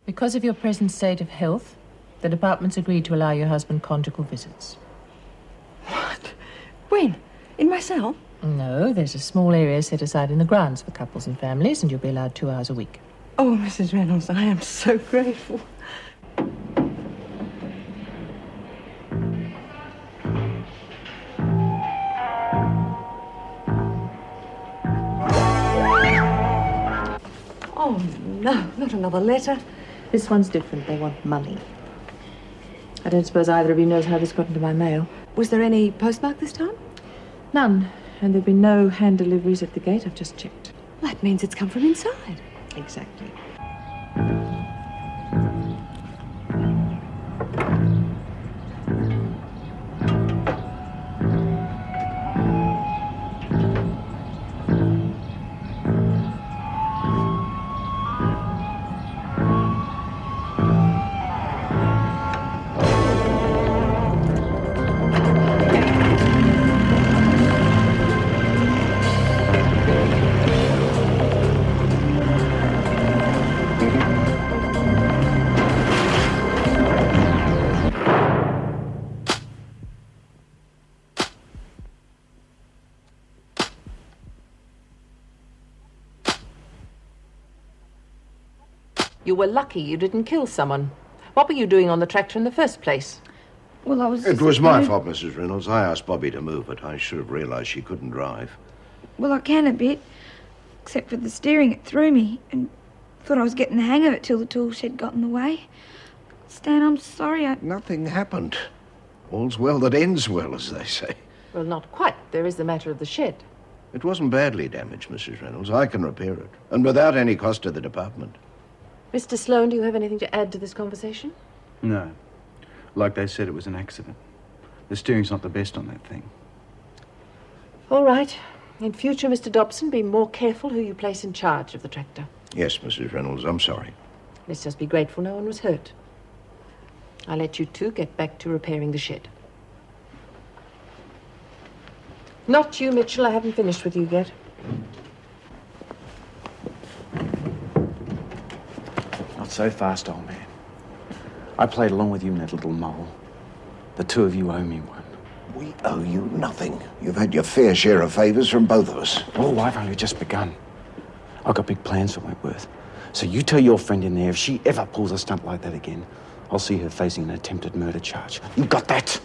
Because of your present state of health, the department's agreed to allow your husband conjugal visits. What? When? In my cell? No, there's a small area set aside in the grounds for couples and families, and you'll be allowed 2 hours a week. Oh, Mrs. Reynolds, I am so grateful. Oh, no, not another letter. This one's different. They want money. I don't suppose either of you knows how this got into my mail. Was there any postmark this time? None. And there've been no hand deliveries at the gate. I've just checked. That means it's come from inside. Exactly. You were lucky you didn't kill someone. What were you doing on the tractor in the first place? Well, I was... It was my fault, Mrs. Reynolds. I asked Bobbie to move it. I should have realised she couldn't drive. Well, I can a bit, except for the steering it threw me, and thought I was getting the hang of it till the tool shed got in the way. Stan, I'm sorry, Nothing happened. All's well that ends well, as they say. Well, not quite. There is the matter of the shed. It wasn't badly damaged, Mrs. Reynolds. I can repair it, and without any cost to the department. Mr. Sloane, do you have anything to add to this conversation? No. Like they said, it was an accident. The steering's not the best on that thing. All right. In future, Mr. Dobson, be more careful who you place in charge of the tractor. Yes, Mrs. Reynolds, I'm sorry. Let's just be grateful no one was hurt. I'll let you two get back to repairing the shed. Not you, Mitchell. I haven't finished with you yet. Not so fast, old man. I played along with you in that little mole. The two of you owe me one. We owe you nothing. You've had your fair share of favours from both of us. Oh, I've only just begun. I've got big plans for Wentworth. So you tell your friend in there, if she ever pulls a stunt like that again, I'll see her facing an attempted murder charge. You got that?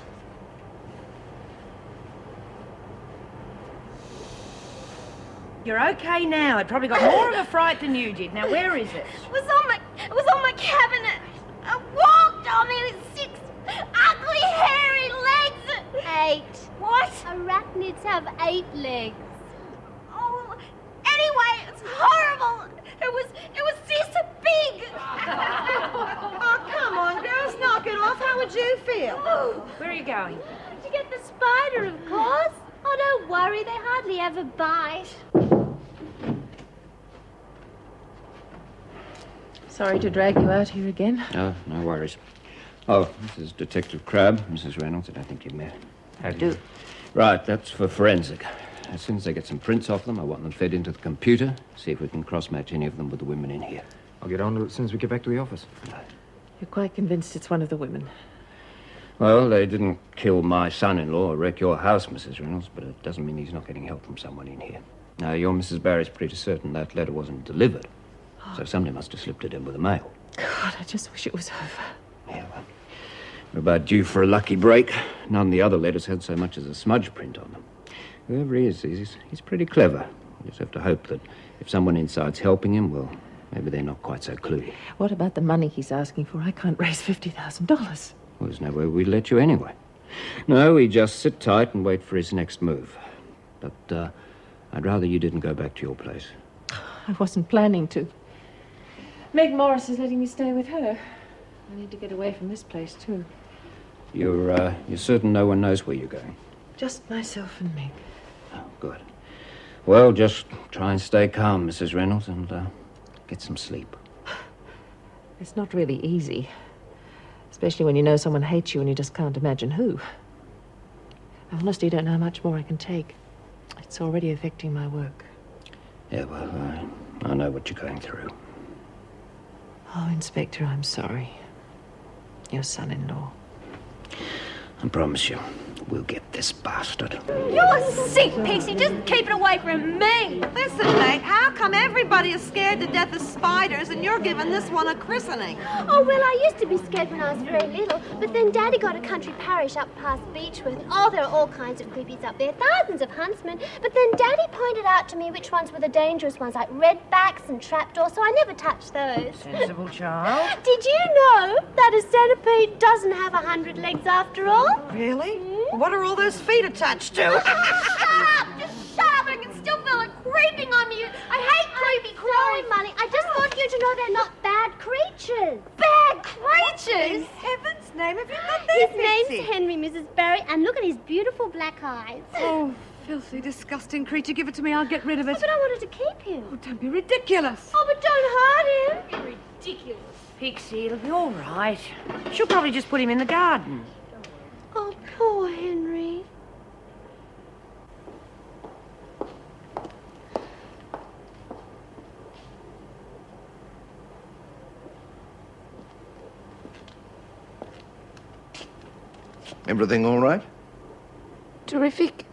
You're okay now. I'd probably got more of a fright than you did. Now, where is it? It was on my cabinet. I walked on it with 6 ugly, hairy legs. 8. What? Arachnids have 8 legs. Oh, anyway, it's horrible. It was this big. Oh, come on, girls, knock it off. How would you feel? Where are you going? To get the spider, of course. Oh, don't worry, they hardly ever bite. Sorry to drag you out here again. Oh, no worries. Oh, this is Detective Crabbe, Mrs. Reynolds. I don't think you met. How do you do? Right, that's for forensic. As soon as I get some prints off them, I want them fed into the computer, see if we can cross-match any of them with the women in here. I'll get on to it as soon as we get back to the office. You're quite convinced it's one of the women? Well, they didn't kill my son-in-law or wreck your house, Mrs. Reynolds, but it doesn't mean he's not getting help from someone in here. Now, your Mrs. Barry's pretty certain that letter wasn't delivered, so somebody must have slipped it in with the mail. God, I just wish it was over. Yeah, well, we're about due for a lucky break. None of the other letters had so much as a smudge print on them. Whoever he is, he's pretty clever. We just have to hope that if someone inside's helping him, well, maybe they're not quite so cluey. What about the money he's asking for? I can't raise $50,000. Well, there's no way we'd let you anyway. No, we just sit tight and wait for his next move. But I'd rather you didn't go back to your place. I wasn't planning to. Meg Morris is letting me stay with her. I need to get away from this place, too. You're certain no one knows where you're going? Just myself and Meg. Oh, good. Well, just try and stay calm, Mrs. Reynolds, and get some sleep. It's not really easy. Especially when you know someone hates you and you just can't imagine who. I honestly don't know how much more I can take. It's already affecting my work. Yeah, well, I know what you're going through. Oh, Inspector, I'm sorry. Your son-in-law. I promise you, we'll get this bastard. You're sick, Pixie. Just keep it away from me. Listen, mate, how come everybody is scared to death of spiders and you're giving this one a christening? Oh, well, I used to be scared when I was very little, but then Daddy got a country parish up past Beechworth. Oh, there are all kinds of creepies up there, thousands of huntsmen. But then Daddy pointed out to me which ones were the dangerous ones, like redbacks and trapdoors, so I never touched those. Sensible child. Did you know that a centipede doesn't have 100 legs after all? Really? What are all those feet attached to? Shut up! Just shut up! I can still feel it creeping on me. I hate creepy crawling. Sorry, Molly. I just want you to know they're not bad creatures. Bad creatures? In heaven's name, have you got that, His name's Henry, Mrs. Barry, and look at his beautiful black eyes. Oh, filthy, disgusting creature. Give it to me. I'll get rid of it. Oh, but I wanted to keep him. Oh, don't be ridiculous. Oh, but don't hurt him. Ridiculous. Pixie, it'll be all right. She'll probably just put him in the garden. Oh, poor Henry. Everything all right? Terrific.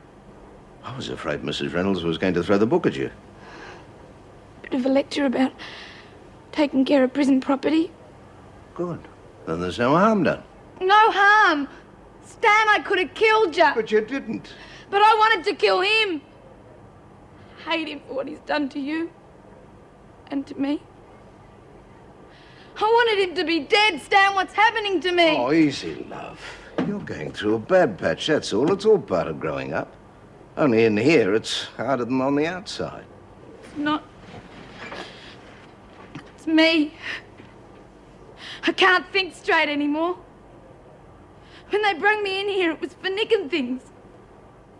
I was afraid Mrs. Reynolds was going to throw the book at you. Bit of a lecture about taking care of prison property. Good. Then there's no harm done. No harm. Stan, I could have killed you. But you didn't. But I wanted to kill him. I hate him for what he's done to you. And to me. I wanted him to be dead, Stan. What's happening to me? Oh, easy, love. You're going through a bad patch, that's all. It's all part of growing up. Only in here, it's harder than on the outside. It's not. It's me. I can't think straight anymore. When they brought me in here, it was for nicking things.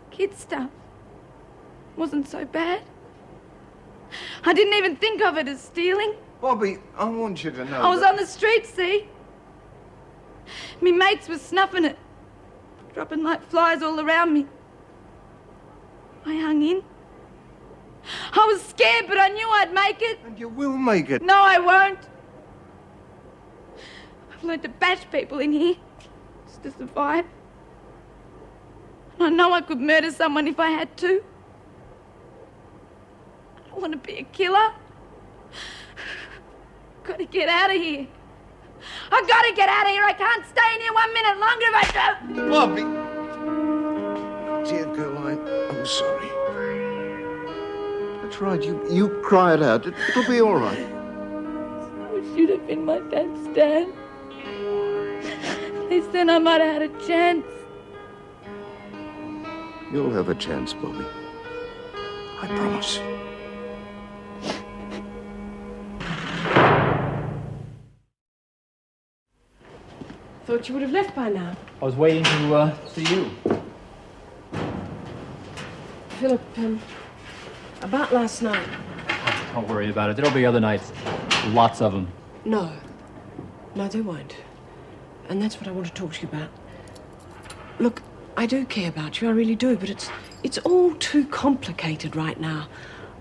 Kid stuff. Wasn't so bad. I didn't even think of it as stealing. Bobbie, I want you to know I was on the street, see? Me mates were snuffing it. Dropping like flies all around me. I hung in. I was scared, but I knew I'd make it. And you will make it. No, I won't. I've learned to bash people in here. Just to survive. And I know I could murder someone if I had to. I don't want to be a killer. Gotta get out of here. I gotta get out of here. I can't stay in here 1 minute longer if I don't. Bobbie. Dear girl, I'm sorry. That's right, you cry it out. It'll be all right. I should have been my dad's dad. At least then I might have had a chance. You'll have a chance, Bobbie. I promise. Thought you would have left by now. I was waiting to see you. Philip, about last night. Don't worry about it. There'll be other nights. Lots of them. No, there won't. And that's what I want to talk to you about. Look, I do care about you, I really do, but it's all too complicated right now.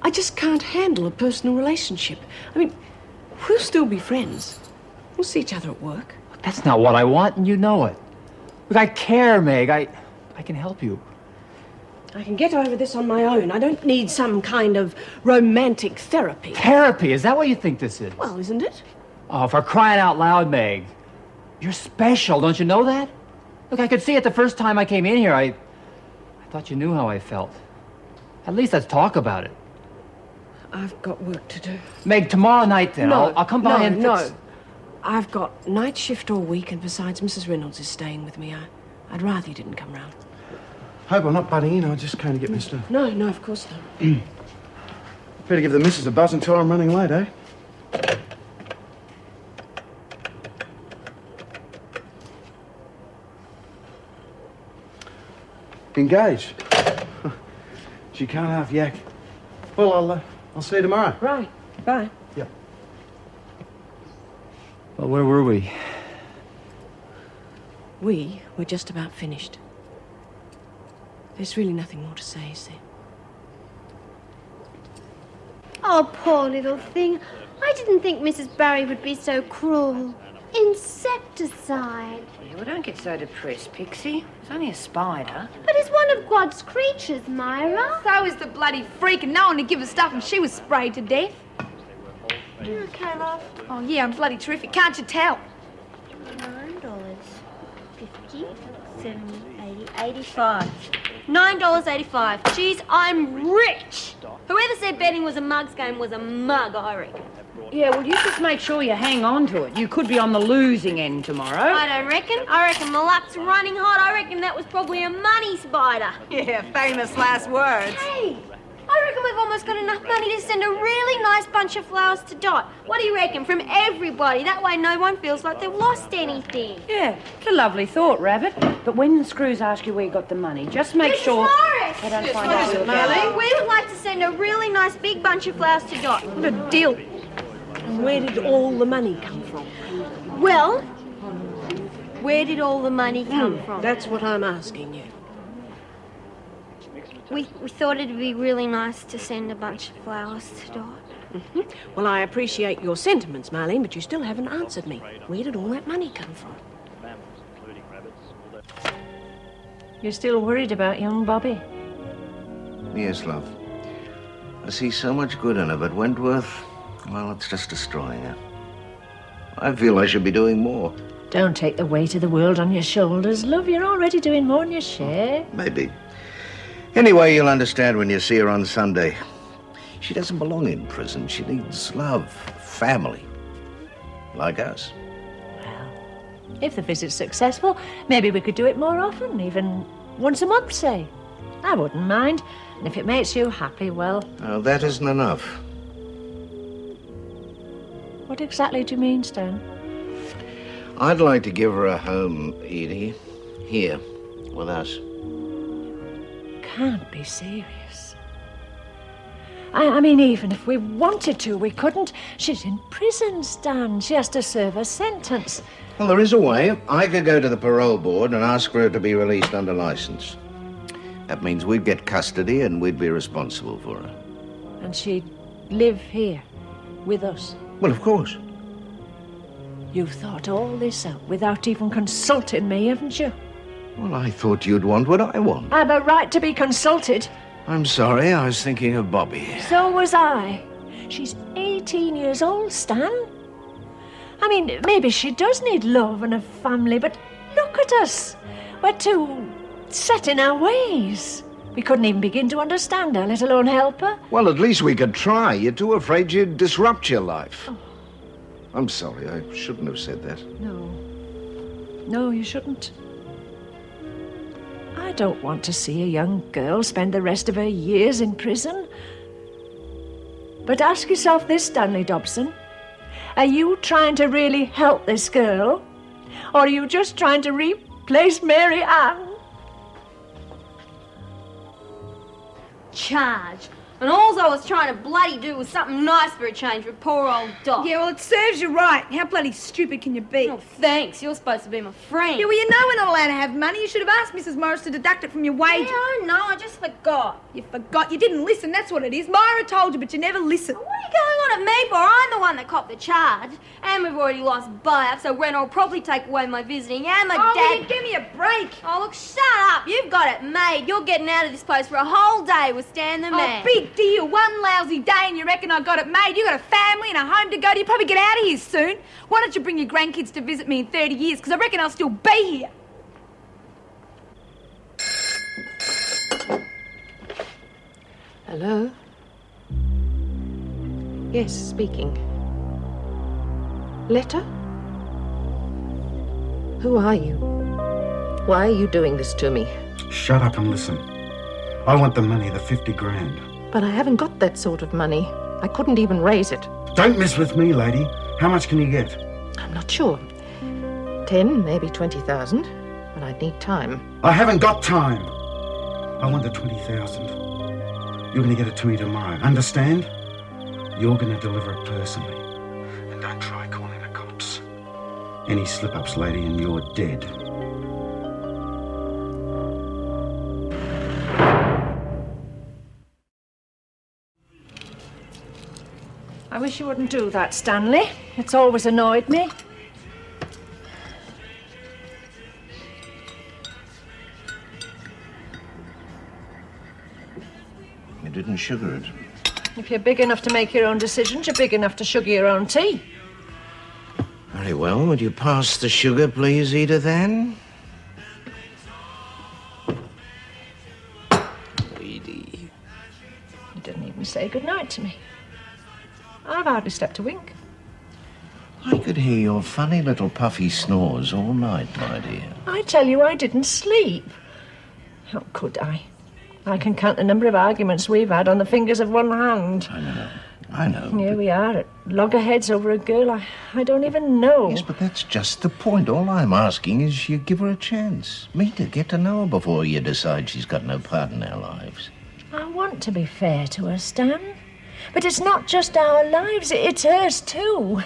I just can't handle a personal relationship. I mean, we'll still be friends. We'll see each other at work. That's not what I want, and you know it. Look, I care, Meg. I can help you. I can get over this on my own. I don't need some kind of romantic therapy. Therapy? Is that what you think this is? Well, isn't it? Oh, for crying out loud, Meg. You're special, don't you know that? Look, I could see it the first time I came in here. I thought you knew how I felt. At least let's talk about it. I've got work to do. Meg, tomorrow night then. No, I'll come by and fix... No. I've got night shift all week, and besides, Mrs. Reynolds is staying with me. I'd rather you didn't come round. Hope I'm not butting in. I just came to get my stuff. No, of course not. Better give the missus a buzz and tell her I'm running late, eh? Engaged. She can't half yak. Well, I'll see you tomorrow. Right. Bye. Yep. Well, where were we? We were just about finished. There's really nothing more to say, is there? Oh, poor little thing. I didn't think Mrs. Barry would be so cruel. Insecticide. Yeah, well, don't get so depressed, Pixie. It's only a spider. But it's one of God's creatures, Myra. So is the bloody freak, and no one to give a stuff, and she was sprayed to death. You okay, love? Oh, yeah, I'm bloody terrific. Can't you tell? $9.50, 70, 80, 85. $9.85. Jeez, I'm rich. Whoever said betting was a mug's game was a mug, I reckon. Yeah, well, you just make sure you hang on to it. You could be on the losing end tomorrow. I don't reckon. I reckon my luck's running hot. I reckon that was probably a money spider. Yeah, famous last words. Hey, I reckon we've almost got enough money to send a really nice bunch of flowers to Dot. What do you reckon? From everybody. That way no one feels like they've lost anything. Yeah, it's a lovely thought, Rabbit. But when the screws ask you where you got the money, just make sure Morris! they don't Yes, find what out is it, you're Marlene? going. We would like to send a really nice big bunch of flowers to Dot. What a deal. Where did all the money come from? Well, where did all the money come from? That's what I'm asking you. We thought it'd be really nice to send a bunch of flowers to Dot. Well, I appreciate your sentiments, Marlene, but you still haven't answered me. Where did all that money come from? You're still worried about young Bobbie? Yes, love. I see so much good in her, but Wentworth, well, it's just destroying her. I feel I should be doing more. Don't take the weight of the world on your shoulders, love. You're already doing more than your share. Maybe. Anyway, you'll understand when you see her on Sunday. She doesn't belong in prison. She needs love, family, like us. Well, if the visit's successful, maybe we could do it more often, even once a month, say. I wouldn't mind. And if it makes you happy, well... Oh, that isn't enough. What exactly do you mean, Stan? I'd like to give her a home, Edie. Here, with us. Can't be serious. I mean, even if we wanted to, we couldn't. She's in prison, Stan. She has to serve her sentence. Well, there is a way. I could go to the parole board and ask for her to be released under license. That means we'd get custody and we'd be responsible for her. And she'd live here, with us. Well, of course. You've thought all this out without even consulting me, haven't you? Well, I thought you'd want what I want. I've a right to be consulted. I'm sorry, I was thinking of Bobbie. So was I. She's 18 years old, Stan. I mean, maybe she does need love and a family, but look at us. We're too set in our ways. We couldn't even begin to understand her, let alone help her. Well, at least we could try. You're too afraid you'd disrupt your life. Oh. I'm sorry, I shouldn't have said that. No, you shouldn't. I don't want to see a young girl spend the rest of her years in prison. But ask yourself this, Stanley Dobson. Are you trying to really help this girl? Or are you just trying to replace Mary Ann? Charge. And all I was trying to bloody do was something nice for a change for poor old Dot. Yeah, well, it serves you right. How bloody stupid can you be? Oh, thanks. You're supposed to be my friend. Yeah, well, you know we're not allowed to have money. You should have asked Mrs. Morris to deduct it from your wages. Yeah, I know. I just forgot. You forgot. You didn't listen. That's what it is. Myra told you, but you never listened. What are you going on at me for? I'm the one that copped the charge. And we've already lost Bryant, so Reynolds will probably take away my visiting and my dad. dad. Will you give me a break? Oh, look, shut up. You've got it made. You're getting out of this place for a whole day with Stan the man. Oh, big deal. One lousy day and you reckon I got it made. You got a family and a home to go to. You probably get out of here soon. Why don't you bring your grandkids to visit me in 30 years? Because I reckon I'll still be here. Hello? Yes, speaking. Letter? Who are you? Why are you doing this to me? Shut up and listen. I want the money, the 50 grand. But I haven't got that sort of money. I couldn't even raise it. Don't mess with me, lady. How much can you get? I'm not sure. 10, maybe 20,000. But I'd need time. I haven't got time. I want the 20,000. You're going to get it to me tomorrow. Understand? You're going to deliver it personally. And don't try calling the cops. Any slip-ups, lady, and you're dead. wish you wouldn't do that, Stanley. It's always annoyed me. You didn't sugar it. If you're big enough to make your own decisions, you're big enough to sugar your own tea. Very well. Would you pass the sugar, please, Edith Ann? Lady. You didn't even say goodnight to me. I've hardly slept a wink. I could hear your funny little puffy snores all night, my dear. I tell you, I didn't sleep. How could I? I can count the number of arguments we've had on the fingers of one hand. I know. And here we are at loggerheads over a girl I don't even know. Yes, but that's just the point. All I'm asking is you give her a chance. Meet her, get to know her before you decide she's got no part in our lives. I want to be fair to her, Stan. But it's not just our lives, it's hers too.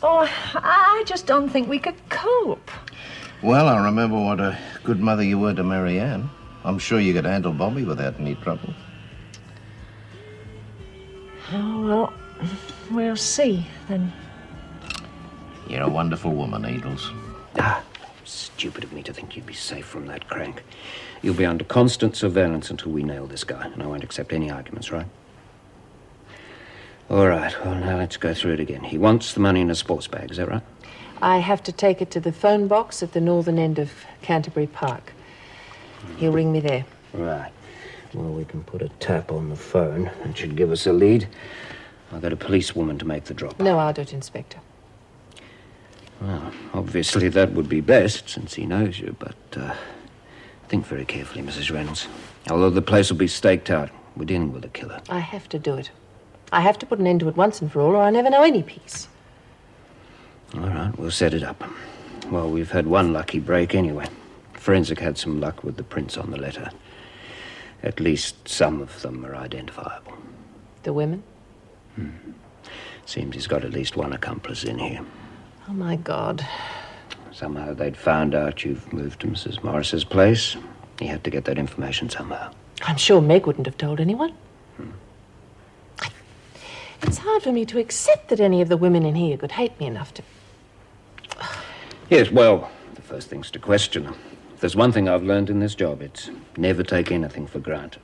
I just don't think we could cope. Well, I remember what a good mother you were to Mary Ann. I'm sure you could handle Bobbie without any trouble. Oh, well, we'll see, then. You're a wonderful woman, Edels. Stupid of me to think you'd be safe from that crank. You'll be under constant surveillance until we nail this guy, and I won't accept any arguments, right? All right, well, now let's go through it again. He wants the money in a sports bag, is that right? I have to take it to the phone box at the northern end of Canterbury Park. He'll ring me there. Right. Well, we can put a tap on the phone. That should give us a lead. I'll get a policewoman to make the drop. No, I'll do it, Inspector. Well, obviously that would be best, since he knows you, but think very carefully, Mrs. Reynolds. Although the place will be staked out, we're dealing with a killer. I have to do it. I have to put an end to it once and for all, or I never know any peace. All right, we'll set it up. Well, we've had one lucky break anyway. Forensic had some luck with the prints on the letter. At least some of them are identifiable. The women? Seems he's got at least one accomplice in here. Oh, my God. Somehow they'd found out you've moved to Mrs. Morris's place. He had to get that information somehow. I'm sure Meg wouldn't have told anyone. It's hard for me to accept that any of the women in here could hate me enough to... Yes, well, the first thing's to question them. If there's one thing I've learned in this job, it's never take anything for granted.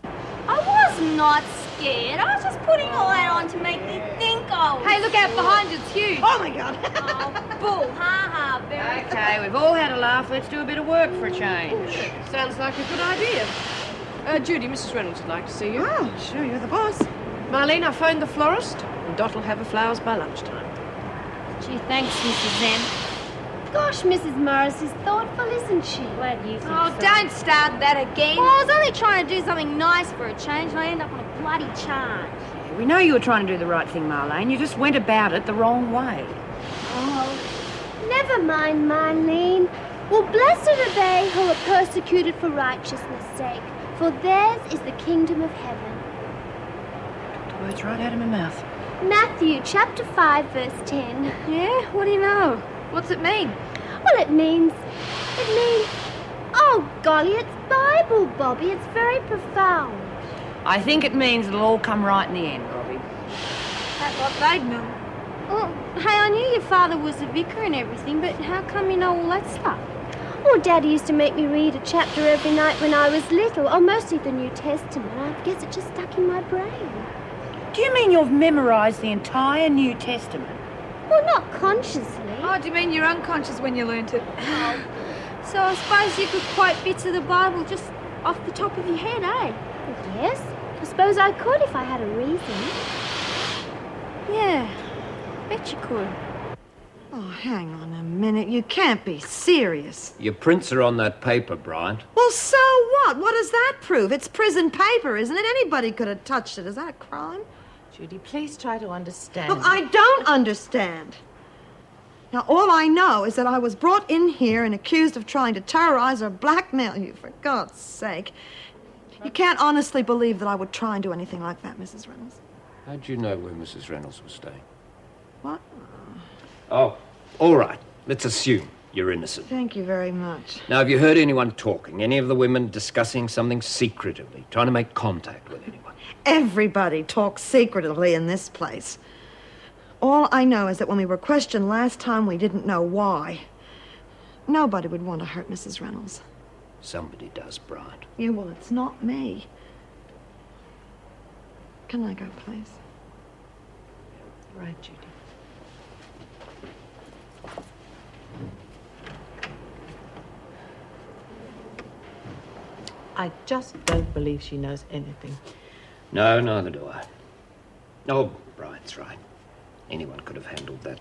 I was not scared. I was just putting all that on to make me think I was. Hey, look out behind you, it's huge. Oh, my God. Oh, bull, ha-ha, very Okay, we've all had a laugh. Let's do a bit of work for a change. Sounds like a good idea. Judy, Mrs. Reynolds would like to see you. Oh, sure, you're the boss. Marlene, I phoned the florist, and Dot will have her flowers by lunchtime. Gee, thanks, Mrs. Zen. Gosh, Mrs. Morris is thoughtful, isn't she? Why do you think Oh, so? don't start that again. Well, I was only trying to do something nice for a change, and I end up on a bloody charge. We know you were trying to do the right thing, Marlene. You just went about it the wrong way. Oh, never mind, Marlene. Well, blessed are they who are persecuted for righteousness' sake, for theirs is the kingdom of heaven. Took the words right out of my mouth. Matthew chapter 5, verse 10. Yeah? What do you know? What's it mean? Well, it means, oh, golly, it's Bible, Bobbie. It's very profound. I think it means it'll all come right in the end, Bobbie. That's what they'd know. Well, hey, I knew your father was a vicar and everything, but how come you know all that stuff? Well, Daddy used to make me read a chapter every night when I was little, or mostly the New Testament. I guess it just stuck in my brain. Do you mean you've memorised the entire New Testament? Well, not consciously. Oh, do you mean you're unconscious when you learnt it? So I suppose you could quote bits of the Bible just off the top of your head, eh? Yes, I suppose I could if I had a reason. Yeah, bet you could. Oh, hang on a minute. You can't be serious. Your prints are on that paper, Bryant. Well, so what? What does that prove? It's prison paper, isn't it? Anybody could have touched it. Is that a crime? Judy, please try to understand. Look, I don't understand. Now, all I know is that I was brought in here and accused of trying to terrorize or blackmail you, for God's sake. You can't honestly believe that I would try and do anything like that, Mrs. Reynolds. How'd you know where Mrs. Reynolds was staying? What? Oh, all right. Let's assume. You're innocent. Thank you very much. Now, have you heard anyone talking? Any of the women discussing something secretively? Trying to make contact with anyone? Everybody talks secretively in this place. All I know is that when we were questioned last time, we didn't know why. Nobody would want to hurt Mrs. Reynolds. Somebody does, Bryant. Yeah, well, it's not me. Can I go, please? Right, Judy. I just don't believe she knows anything. No, neither do I. Oh, Bryant's right. Anyone could have handled that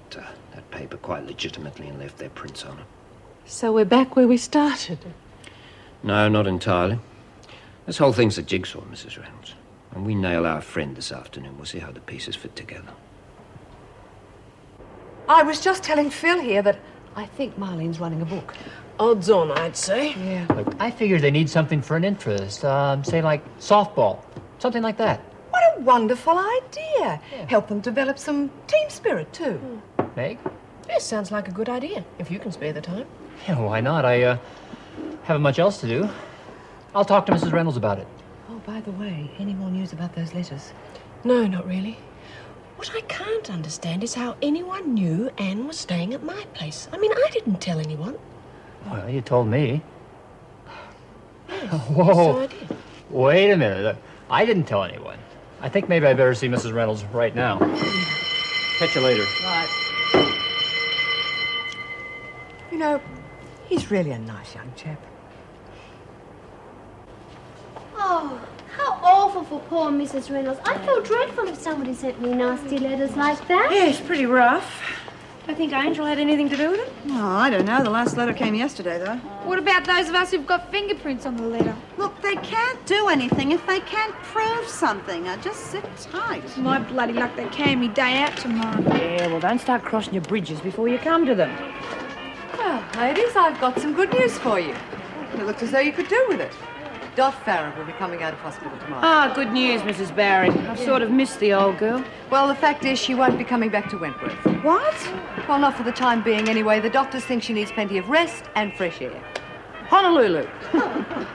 paper quite legitimately and left their prints on it. So we're back where we started. No, not entirely. This whole thing's a jigsaw, Mrs. Reynolds. When we nail our friend this afternoon, we'll see how the pieces fit together. I was just telling Phil here that I think Marlene's running a book. Odds on, I'd say. Yeah. Look, I figured they need something for an interest. Say like softball. Something like that. What a wonderful idea. Yeah. Help them develop some team spirit, too. Meg? Yes, sounds like a good idea, if you can spare the time. Yeah, why not? I haven't much else to do. I'll talk to Mrs. Reynolds about it. Oh, by the way, any more news about those letters? No, not really. What I can't understand is how anyone knew Anne was staying at my place. I mean, I didn't tell anyone. Well, you told me. Yes, Whoa. so I did. Wait a minute. Look, I didn't tell anyone. I think maybe I better see Mrs. Reynolds right now. Catch you later. Right. You know, he's really a nice young chap. Oh, how awful for poor Mrs. Reynolds. I'd feel dreadful if somebody sent me nasty letters like that. Yes, pretty rough. Don't think Angel had anything to do with it. Oh, I don't know. The last letter came yesterday, though. What about those of us who've got fingerprints on the letter? Look, they can't do anything if they can't prove something. Now, just sit tight. My bloody luck, they can me day out tomorrow. Yeah, well, don't start crossing your bridges before you come to them. Well, ladies, I've got some good news for you. It looks as though you could do with it. Dot Farron will be coming out of hospital tomorrow. Ah, good news, Mrs. Barry. I've sort of missed the old girl. Well, the fact is she won't be coming back to Wentworth. What? Well, not for the time being anyway. The doctors think she needs plenty of rest and fresh air. Honolulu.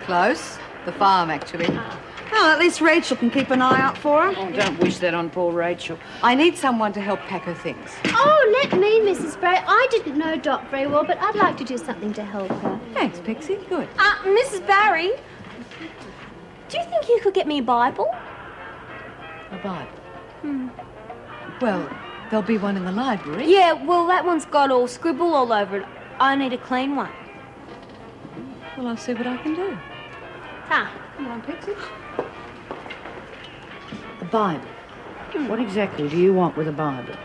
Close. The farm, actually. Well, at least Rachel can keep an eye out for her. Oh, don't wish that on poor Rachel. I need someone to help pack her things. Oh, let me, Mrs. Barry. I didn't know Dot very well, but I'd like to do something to help her. Thanks, Pixie. Good. Mrs. Barry, do you think you could get me a Bible? A Bible. Well, there'll be one in the library. Yeah, well, that one's got all scribble all over it. I need a clean one. Well, I'll see what I can do. Ah. Come on, Pixie. A Bible. What exactly do you want with a Bible?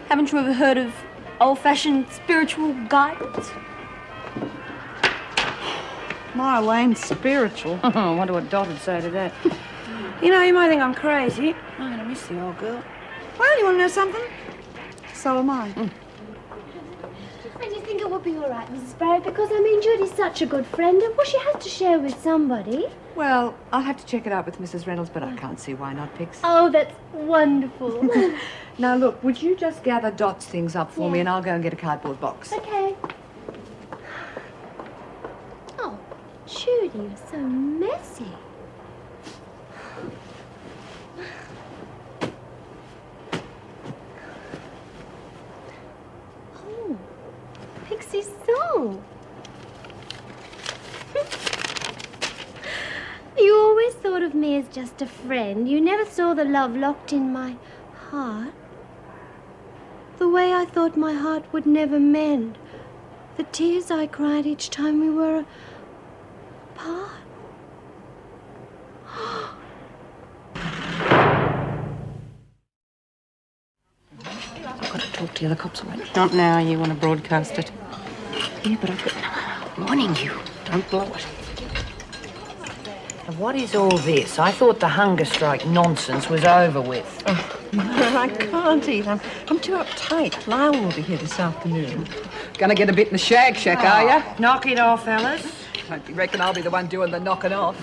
Haven't you ever heard of old-fashioned spiritual guidance? Marlene's spiritual. I wonder what Dot would say to that. You know, you might think I'm crazy. I'm going to miss the old girl. Well, you want to know something? So am I. And you think it would be all right, Mrs. Barry? Because, I mean, Judy's such a good friend. Well, she has to share with somebody. Well, I'll have to check it out with Mrs. Reynolds, but I can't see why not, Pix. Oh, that's wonderful. Now, look, would you just gather Dot's things up for me, Yeah. and I'll go and get a cardboard box. Okay. Oh, Judy, you're so messy. Oh, Pixie's song. You always thought of me as just a friend. You never saw the love locked in my heart. The way I thought my heart would never mend. The tears I cried each time we were apart. I've got to talk to the other cops. Not now. You want to broadcast it. Yeah, but I've got... I'm warning you. Don't blow it. Now, what is all this? I thought the hunger strike nonsense was over with. Oh, I can't eat. I'm too uptight. Lyle will be here this afternoon. Gonna get a bit in the shag shack, are ya? Knock it off, fellas. Hope you reckon I'll be the one doing the knocking off.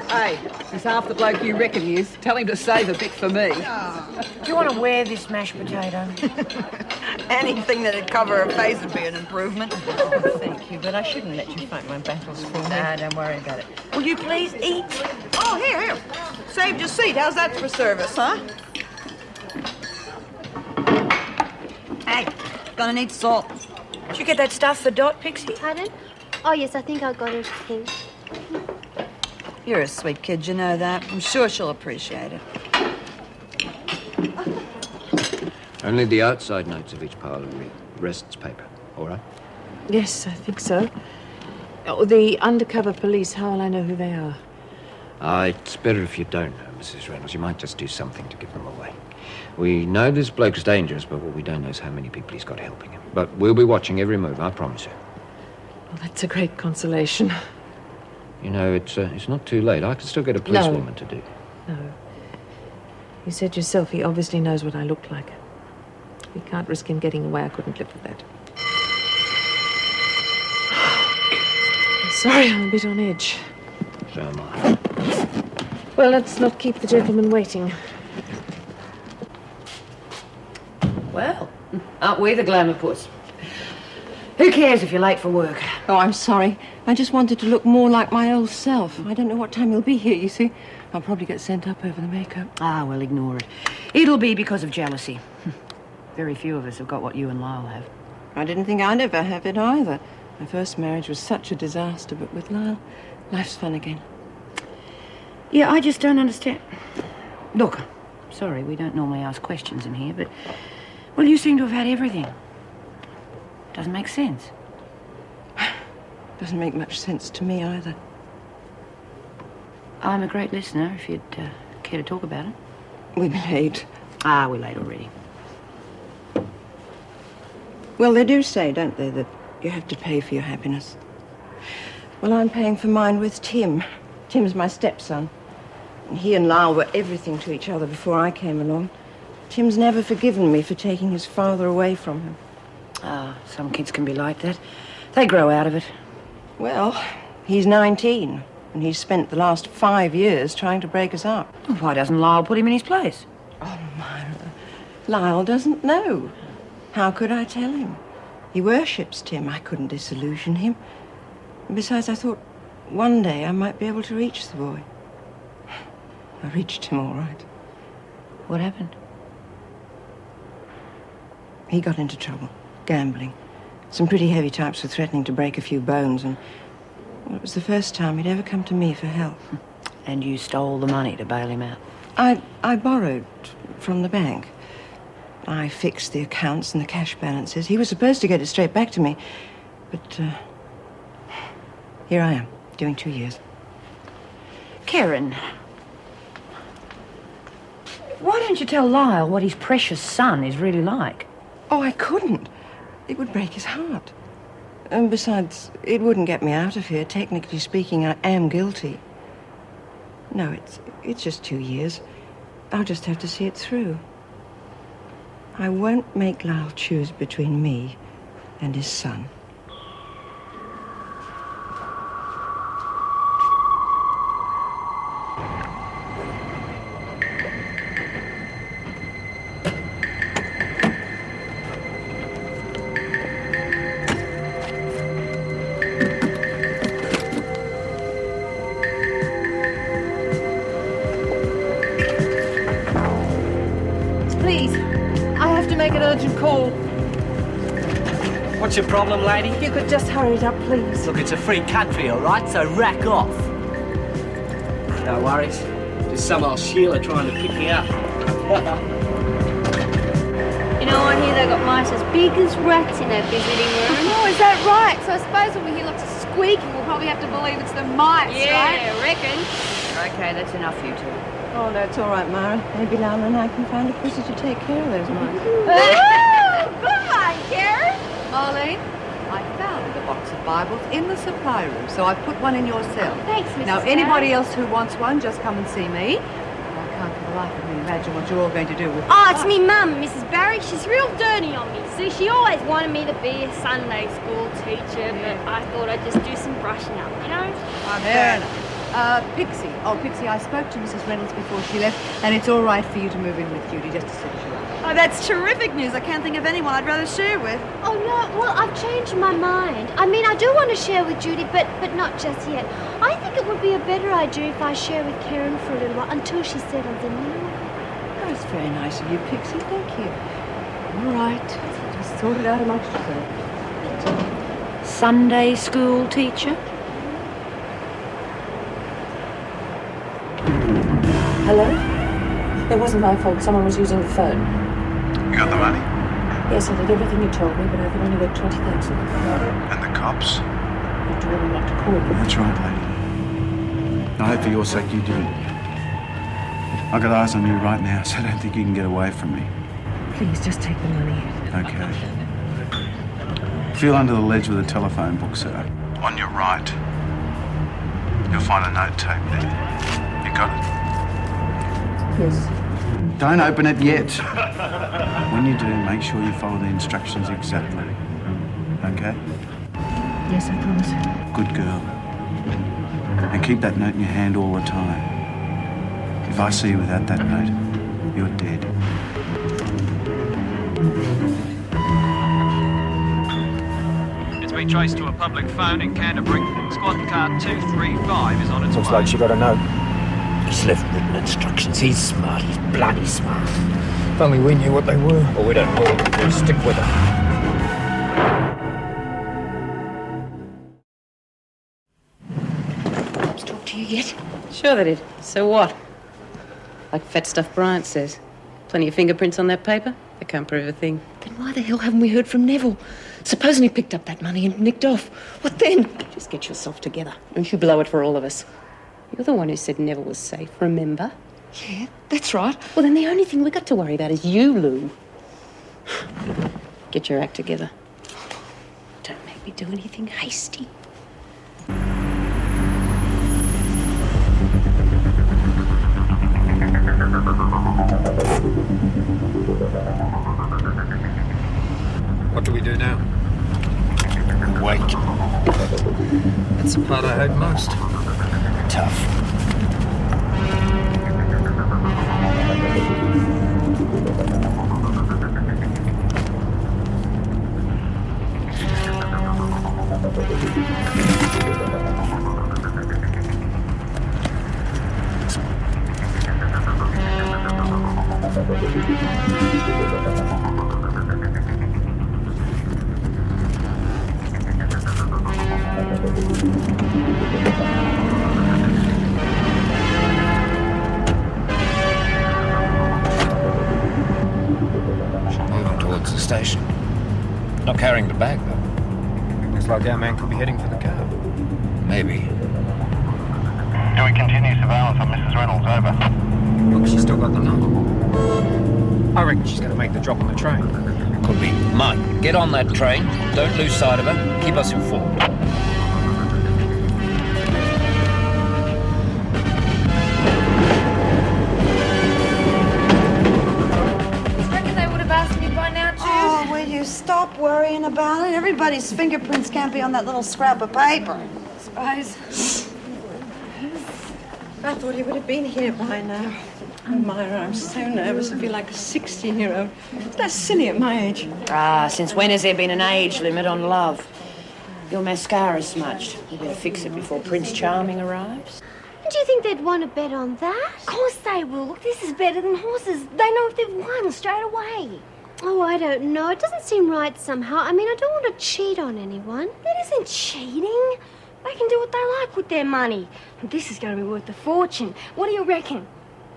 Hey, he's half the bloke you reckon he is. Tell him to save a bit for me. Do you want to wear this mashed potato? Anything that'd cover her face would be an improvement. Thank you, but I shouldn't let you fight my battles for me. Nah, don't worry about it. Will you please eat? Oh, here. Saved your seat. How's that for service, huh? Hey, gonna need salt. Did you get that stuff for Dot, Pixie? Pardon? Oh, yes, I think I got it, King. You're a sweet kid, you know that. I'm sure she'll appreciate it. Only the outside notes of each pile and the rest's paper, all right? Yes, I think so. Oh, the undercover police, how will I know who they are? It's better if you don't know, Mrs. Reynolds. You might just do something to give them away. We know this bloke's dangerous, but what we don't know is how many people he's got helping him. But we'll be watching every move, I promise you. Well, that's a great consolation. You know, it's not too late. I can still get a policewoman to do. No. You said yourself he obviously knows what I look like. We can't risk him getting away. I couldn't live with that. Sorry, I'm a bit on edge. So am I. Well, let's not keep the gentleman waiting. Well, aren't we the glamour puss? Who cares if you're late for work? Oh, I'm sorry. I just wanted to look more like my old self. I don't know what time you'll be here, you see. I'll probably get sent up over the makeup. Ah, well, ignore it. It'll be because of jealousy. Very few of us have got what you and Lyle have. I didn't think I'd ever have it either. My first marriage was such a disaster, but with Lyle, life's fun again. Yeah, I just don't understand. Look, sorry, we don't normally ask questions in here, but... Well, you seem to have had everything. Doesn't make sense. Doesn't make much sense to me either. I'm a great listener, if you'd care to talk about it. We've been late. Ah, we're late already. Well, they do say, don't they, that you have to pay for your happiness. Well, I'm paying for mine with Tim. Tim's my stepson. And he and Lyle were everything to each other before I came along. Tim's never forgiven me for taking his father away from him. Ah, some kids can be like that. They grow out of it. Well, he's 19, and he's spent the last 5 years trying to break us up. Well, why doesn't Lyle put him in his place? Oh, Myra, Lyle doesn't know. How could I tell him? He worships Tim. I couldn't disillusion him. And besides, I thought one day I might be able to reach the boy. I reached him all right. What happened? He got into trouble. Gambling. Some pretty heavy types were threatening to break a few bones, and well, it was the first time he'd ever come to me for help. And you stole the money to bail him out? I borrowed from the bank. I fixed the accounts and the cash balances. He was supposed to get it straight back to me, but here I am, doing 2 years. Kerryn, why don't you tell Lyle what his precious son is really like? Oh, I couldn't. It would break his heart. And besides, it wouldn't get me out of here. Technically speaking, I am guilty. No, it's just 2 years. I'll just have to see it through. I won't make Lyle choose between me and his son. What's your problem, lady? If you could just hurry it up, please. Look, it's a free country, all right? So rack off. No worries. Just some old Sheila trying to pick you up. You know, I hear they got mice as big as rats in their visiting room. Oh, is that right? So I suppose when we hear lots of squeaking, we'll probably have to believe it's the mice, right? Yeah, I reckon. Okay, that's enough, you two. Oh, no, it's all right, Myra. Maybe Lyle and I can find a pussy to take care of those mice. Come on, Kerryn. Marlene, I found a box of Bibles in the supply room, so I've put one in your cell. Thanks, Mrs. Now, anybody else who wants one, just come and see me. I can't give life of me imagine what you're all going to do with... Oh, it's me mum, Mrs. Barry. She's real dirty on me. See, she always wanted me to be a Sunday school teacher, but I thought I'd just do some brushing up, you know? Fair enough. Pixie. Oh, Pixie, I spoke to Mrs. Reynolds before she left, and it's all right for you to move in with Judy, just to sit you up. Oh, that's terrific news. I can't think of anyone I'd rather share with. Oh, no, well, I've changed my mind. I mean, I do want to share with Judy, but not just yet. I think it would be a better idea if I share with Kerryn for a little while, until she settles in, you know? That's very nice of you, Pixie. Thank you. All right. Just sort it out amongst yourselves. Sunday school teacher? Hello? It wasn't my fault. Someone was using the phone. You got the money? Yes, I did everything you told me, but I could only get 20,000. And the cops? I told them not to call you. That's right, lady. I hope for your sake you didn't. I've got eyes on you right now, so I don't think you can get away from me. Please, just take the money. Okay. Feel under the ledge with a telephone book, sir. On your right. You'll find a note tape there. You got it? Yes. Don't open it yet. When you do, make sure you follow the instructions exactly. Okay? Yes, I promise. Good girl. And keep that note in your hand all the time. If I see you without that note, you're dead. It's been traced to a public phone in Canterbury. Squad car 235 is on its way. Looks like she got a note. He's left written instructions. He's smart. He's bloody smart. If only we knew what they were. Well, we don't know. We'll stick with them. Cops talk to you yet? Sure they did. So what? Like fat stuff Bryant says. Plenty of fingerprints on that paper. They can't prove a thing. Then why the hell haven't we heard from Neville? Supposing he picked up that money and nicked off. What then? Just get yourself together. Don't you blow it for all of us. You're the one who said Neville was safe, remember? Yeah, that's right. Well, then the only thing we got to worry about is you, Lou. Get your act together. Don't make me do anything hasty. What do we do now? Wait. That's the part I hate most. Tough. Moving towards the station. Not carrying the bag, though. Looks like our man could be heading for the car. Maybe. Do we continue surveillance on Mrs. Reynolds? Over. Look, she's still got the number. I reckon she's going to make the drop on the train. Could be. Mike, get on that train. Don't lose sight of her. Keep us informed. Oh, will you stop worrying about it? Everybody's fingerprints can't be on that little scrap of paper. I suppose. I thought he would have been here by now. Oh, Myra, I'm so nervous. I feel like a 16-year-old. That's silly at my age. Ah, since when has there been an age limit on love? Your mascara's smudged. You better fix it before Prince Charming arrives. Do you think they'd want to bet on that? Of course they will. Look, this is better than horses. They know if they've won straight away. Oh, I don't know. It doesn't seem right somehow. I mean, I don't want to cheat on anyone. That isn't cheating. They can do what they like with their money. And this is going to be worth a fortune. What do you reckon?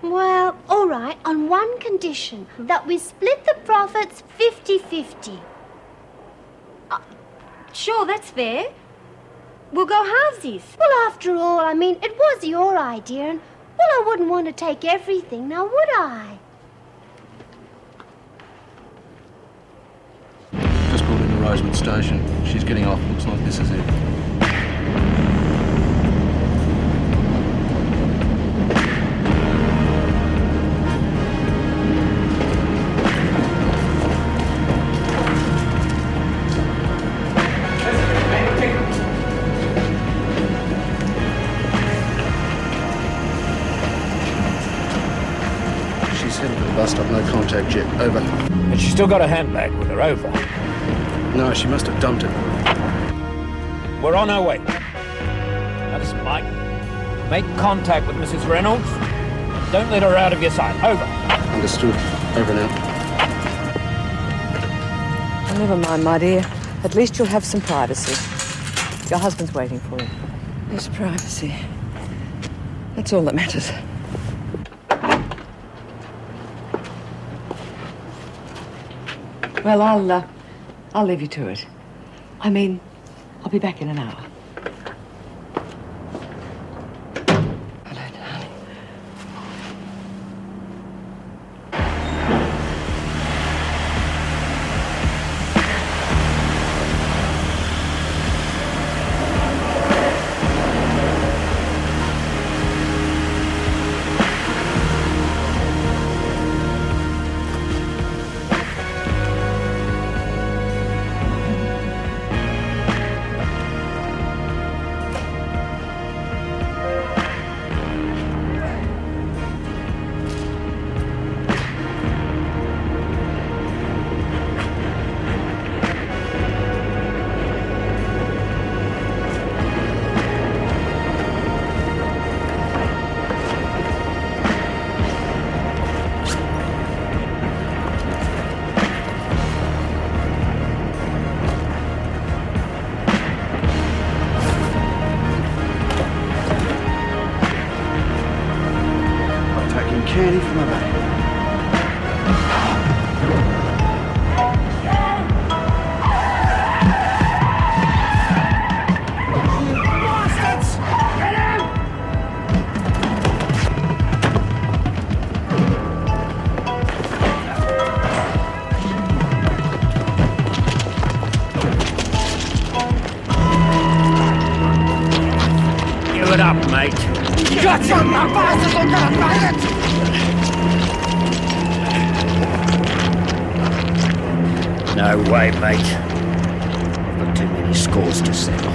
Well, all right, on one condition, that we split the profits 50-50. Sure, that's fair. We'll go halvesies. Well, after all, I mean, it was your idea, and, well, I wouldn't want to take everything, now would I? Just pulled into Rosewood Station. She's getting off. Looks like this is it. contact yet. Over. And she's still got a handbag with her. Over. No, she must have dumped it. We're on our way. Now listen, Mike. Make contact with Mrs. Reynolds. Don't let her out of your sight. Over. Understood. Over now. Oh, never mind, my dear. At least you'll have some privacy. Your husband's waiting for you. Yes, privacy. That's all that matters. Well, I'll leave you to it. I mean, I'll be back in an hour. Candy from my bag. Bastards! Get him! Give it up, mate. Got some bastards on that maggot! No way, mate. I've got too many scores to settle.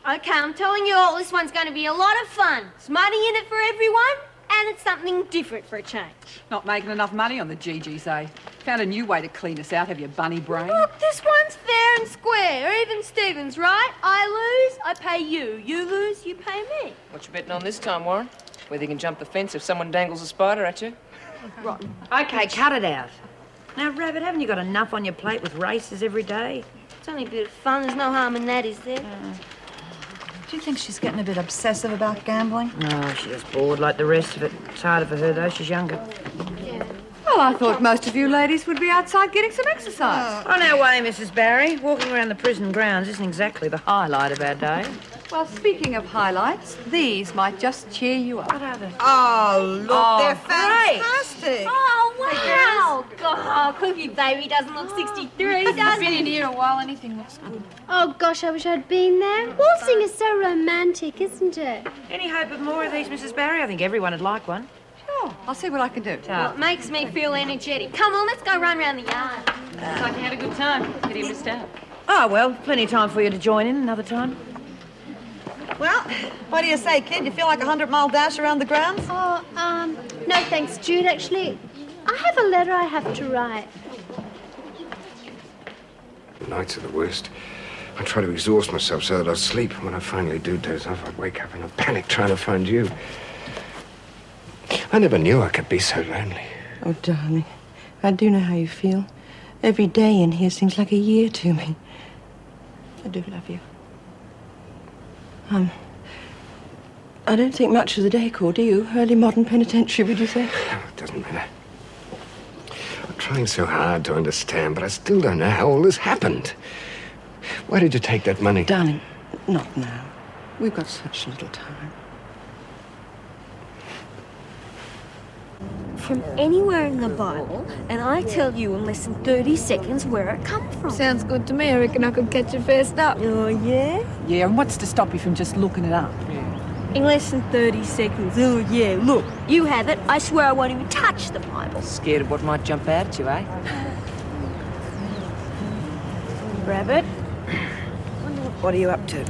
Okay, I'm telling you all, this one's going to be a lot of fun. There's money in it for everyone, and it's something different for a change. Not making enough money on the GGs, eh? Found a new way to clean us out, have you bunny brain? Look, this one's fair and square, even Stevens, right? I lose, I pay you. You lose, you pay me. What you betting on this time, Warren? Whether you can jump the fence if someone dangles a spider at you? Rotten. Okay, cut it out. Now, Rabbit, haven't you got enough on your plate with races every day? It's only a bit of fun. There's no harm in that, is there? Do you think she's getting a bit obsessive about gambling? No, she's just bored like the rest of it. It's harder for her, though. She's younger. Well, I thought most of you ladies would be outside getting some exercise. On our way, Mrs. Barry. Walking around the prison grounds isn't exactly the highlight of our day. Well, speaking of highlights, these might just cheer you up. What are they? Oh, look, Oh, they're great. fantastic. Oh, wow. God, Cookie Baby doesn't look 63, does I've he? been in here a while. Anything looks good. Oh, gosh, I wish I'd been there. Waltzing is so romantic, isn't it? Any hope of more of these, Mrs. Barry? I think everyone would like one. Sure, I'll see what I can do. Well, it makes me feel energetic. Come on, let's go run around the yard. Looks like you had a good time. Pity you missed out. Oh, well, plenty of time for you to join in another time. Well, what do you say, kid? You feel like a 100-mile dash around the grounds? Oh, no thanks, Jude. Actually, I have a letter I have to write. Nights are the worst. I try to exhaust myself so that I sleep. When I finally do doze off, I wake up in a panic trying to find you. I never knew I could be so lonely. Oh, darling, I do know how you feel. Every day in here seems like a year to me. I do love you. I don't think much of the decor, do you? Early modern penitentiary, would you say? It doesn't matter. I'm trying so hard to understand, but I still don't know how all this happened. Why did you take that money? Darling, not now. We've got such little time. From anywhere in the Bible, and I tell you in less than 30 seconds where it comes from. Sounds good to me. I reckon I could catch it first up. Oh, yeah? Yeah, and what's to stop you from just looking it up? In less than 30 seconds. Oh, yeah, look. You have it. I swear I won't even touch the Bible. Scared of what might jump out at you, eh? Rabbit, what are you up to?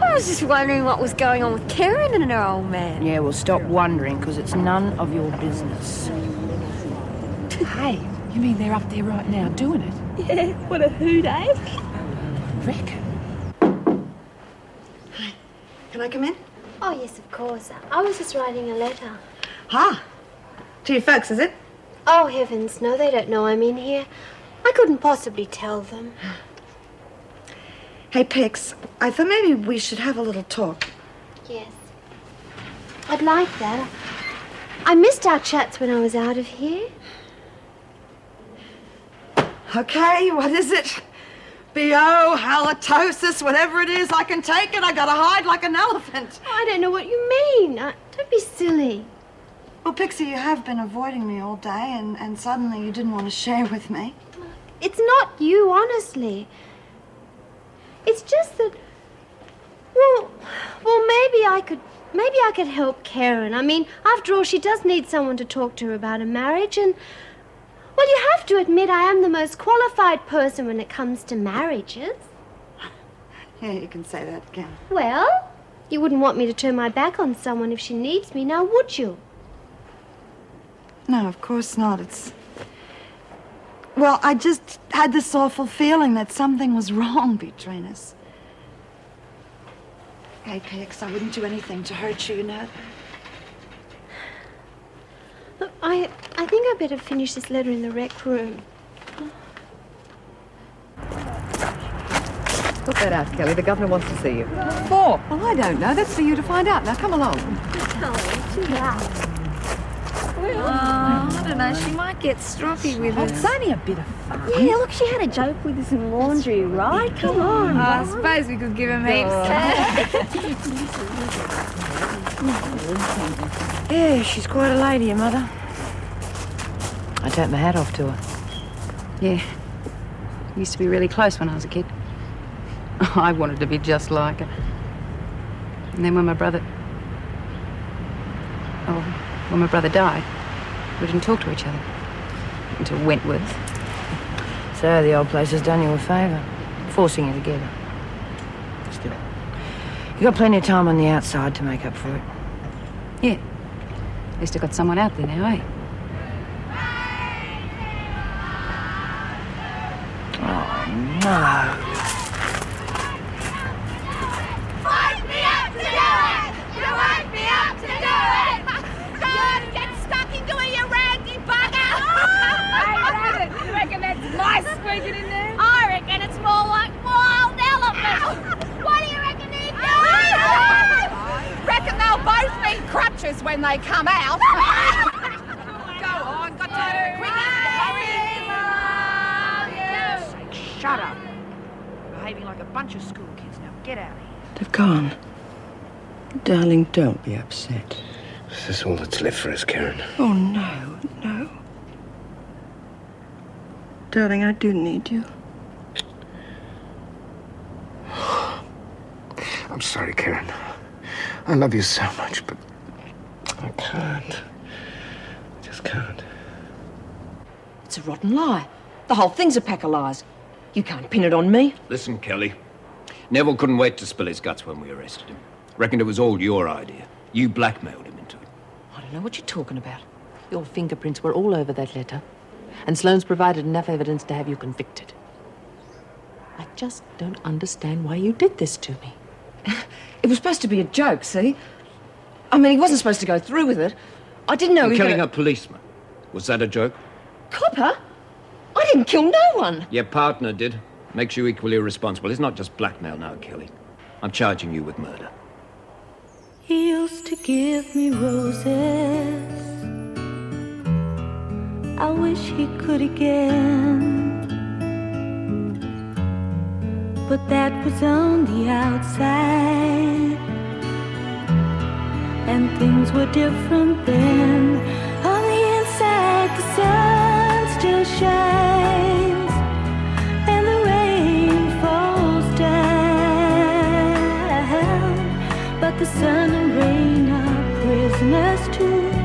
Oh, was just wondering what was going on with Kerryn and her old man. Yeah, well, stop wondering, because it's none of your business. Hey, you mean they're up there right now doing it? Yeah, what a hoot, eh? Reckon. Hi. Can I come in? Oh, yes, of course. I was just writing a letter. Ah. To your folks, is it? Oh, heavens, no, they don't know I'm in here. I couldn't possibly tell them. Hey, Pix, I thought maybe we should have a little talk. Yes. I'd like that. I missed our chats when I was out of here. Okay, what is it? B.O., halitosis, whatever it is, I can take it. I gotta hide like an elephant. I don't know what you mean. Don't be silly. Well, Pixie, you have been avoiding me all day, and suddenly you didn't want to share with me. It's not you, honestly. It's just that... Well, maybe I could help Kerryn. I mean, after all, she does need someone to talk to her about a marriage, and... Well, you have to admit I am the most qualified person when it comes to marriages. Yeah, you can say that again. Well, you wouldn't want me to turn my back on someone if she needs me, now would you? No, of course not. Well, I just had this awful feeling that something was wrong between us. Hey, Pix, I wouldn't do anything to hurt you, you know. Look, I think I better finish this letter in the rec room. Put that out, Kelly. The governor wants to see you. For? Well, I don't know. That's for you to find out. Now, come along. Oh, too loud. I don't know. She might get stroppy with us. It's only a bit of fun. Yeah, look, she had a joke with us in laundry, right? Come on. I suppose we could give him heaps. Yeah, she's quite a lady, your mother. I take my hat off to her. Yeah. We used to be really close when I was a kid. I wanted to be just like her. And then when my brother died, we didn't talk to each other until Wentworth. So the old place has done you a favour, forcing you together. Still, you got plenty of time on the outside to make up for it. Yeah. At least I got someone out there now, eh? Oh, no. Wake me up to do it! You wake me up to do it! God, get stuck into it, you randy bugger! Hey, Rabbit, you reckon that's mice squeaking in there? I reckon it's more like wild elephants! What do you reckon they're doing? Reckon they'll both need crutches when they come out. Go on, got to quick, hurry! Shut up. Behaving like a bunch of school kids. Now get out of here. They've gone. Darling, don't be upset. This is all that's left for us, Kerryn. Oh, no, no. Darling, I do need you. I'm sorry, Kerryn. I love you so much, but I can't. I just can't. It's a rotten lie. The whole thing's a pack of lies. You can't pin it on me. Listen, Kelly. Neville couldn't wait to spill his guts when we arrested him. Reckoned it was all your idea. You blackmailed him into it. I don't know what you're talking about. Your fingerprints were all over that letter. And Sloane's provided enough evidence to have you convicted. I just don't understand why you did this to me. It was supposed to be a joke, see? I mean, he wasn't supposed to go through with it. I didn't know he was killing a policeman. Was that a joke? Copper? I didn't kill no one. Your partner did. Makes you equally responsible. It's not just blackmail now, Kelly. I'm charging you with murder. He used to give me roses. I wish he could again. But that was on the outside, and things were different then. On the inside, the sun still shines, and the rain falls down. But the sun and rain are prisoners too.